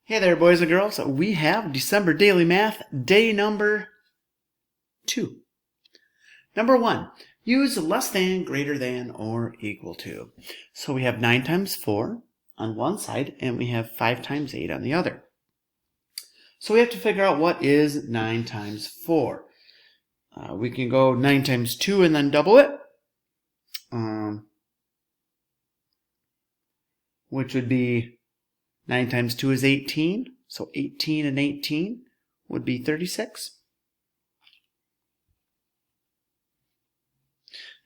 Hey there, boys and girls. We have December Daily Math, day number 2. Number 1, use less than, greater than, or equal to. So we have 9 times 4 on one side, and we have 5 times 8 on the other. So we have to figure out what is 9 times 4. We can go 9 times 2 and then double it, which would be 9 times 2 is 18, so 18 and 18 would be 36.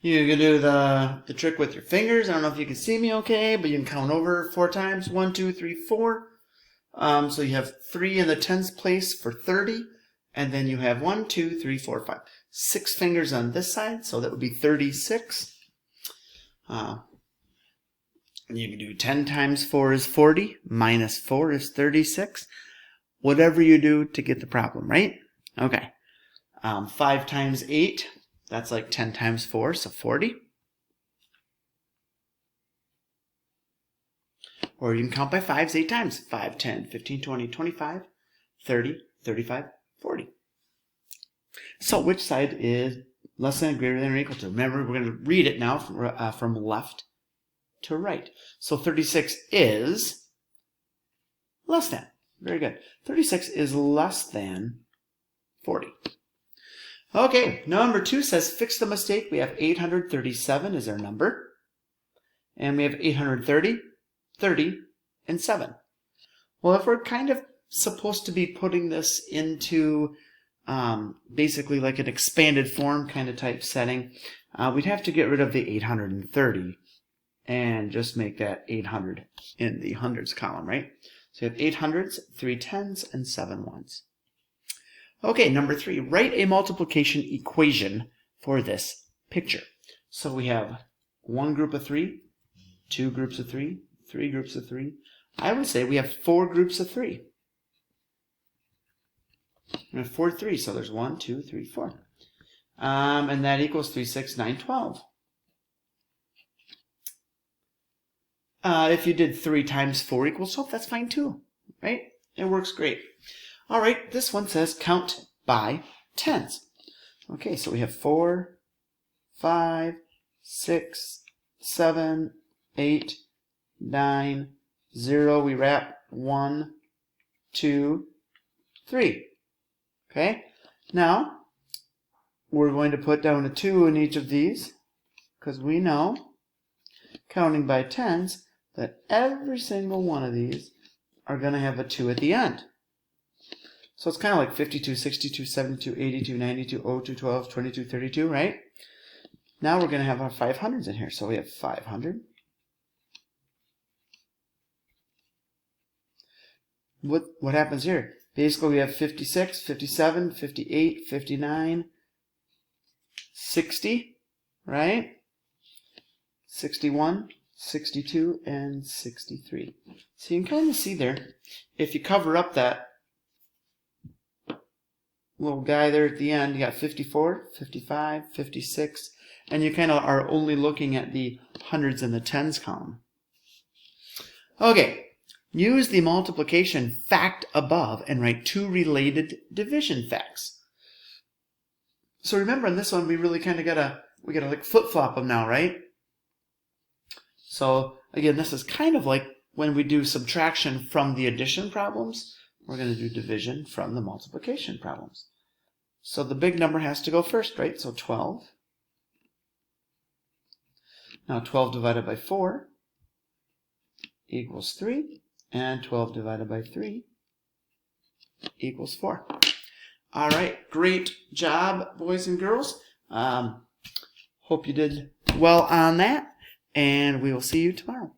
You can do the trick with your fingers. I don't know if you can see me okay, but you can count over 4 times. 1, 2, 3, 4. So you have 3 in the tens place for 30, and then you have 1, 2, 3, 4, 5. 6 fingers on this side, so that would be 36. You can do 10 times 4 is 40, minus 4 is 36. Whatever you do to get the problem, right? Okay. 5 times 8, that's like 10 times 4, so 40. Or you can count by 5s 8 times. 5, 10, 15, 20, 25, 30, 35, 40. So which side is less than, greater than, or equal to? Remember, we're going to read it now from left to right. So 36 is less than. Very good. 36 is less than 40. Okay, number 2 says fix the mistake. We have 837 is our number. And we have 830, 30, and 7. Well, if we're kind of supposed to be putting this into basically like an expanded form kind of type setting, we'd have to get rid of the 830. And just make that 800 in the hundreds column, right? So you have 8 hundreds, 3 tens, and 7 ones. Okay, number 3, write a multiplication equation for this picture. So we have 1 group of 3, 2 groups of 3, 3 groups of 3. I would say we have 4 groups of 3. We have 4 3, so there's 1, 2, 3, 4. And that equals 3, 6, 9, 12. If you did 3 times 4 equals 12, that's fine too, right? It works great. All right, this one says count by tens. Okay, so we have 4, 5, 6, 7, 8, 9, 0. We wrap 1, 2, 3. Okay, now we're going to put down a 2 in each of these because we know, counting by tens, that every single one of these are going to have a 2 at the end. So it's kind of like 52, 62, 72, 82, 92, 02, 12, 22, 32, right? Now we're going to have our 500s in here. So we have 500. What happens here? Basically we have 56, 57, 58, 59, 60, right? 61, 62, and 63. So you can kind of see there, if you cover up that little guy there at the end, you got 54, 55, 56, and you kind of are only looking at the hundreds and the tens column. Okay, use the multiplication fact above and write 2 related division facts. So remember on this one, we really kind of gotta like flip-flop them now, right? So again, this is kind of like when we do subtraction from the addition problems, we're going to do division from the multiplication problems. So the big number has to go first, right? So 12. Now 12 divided by 4 equals 3, and 12 divided by 3 equals 4. All right, great job, boys and girls. Hope you did well on that. And we will see you tomorrow.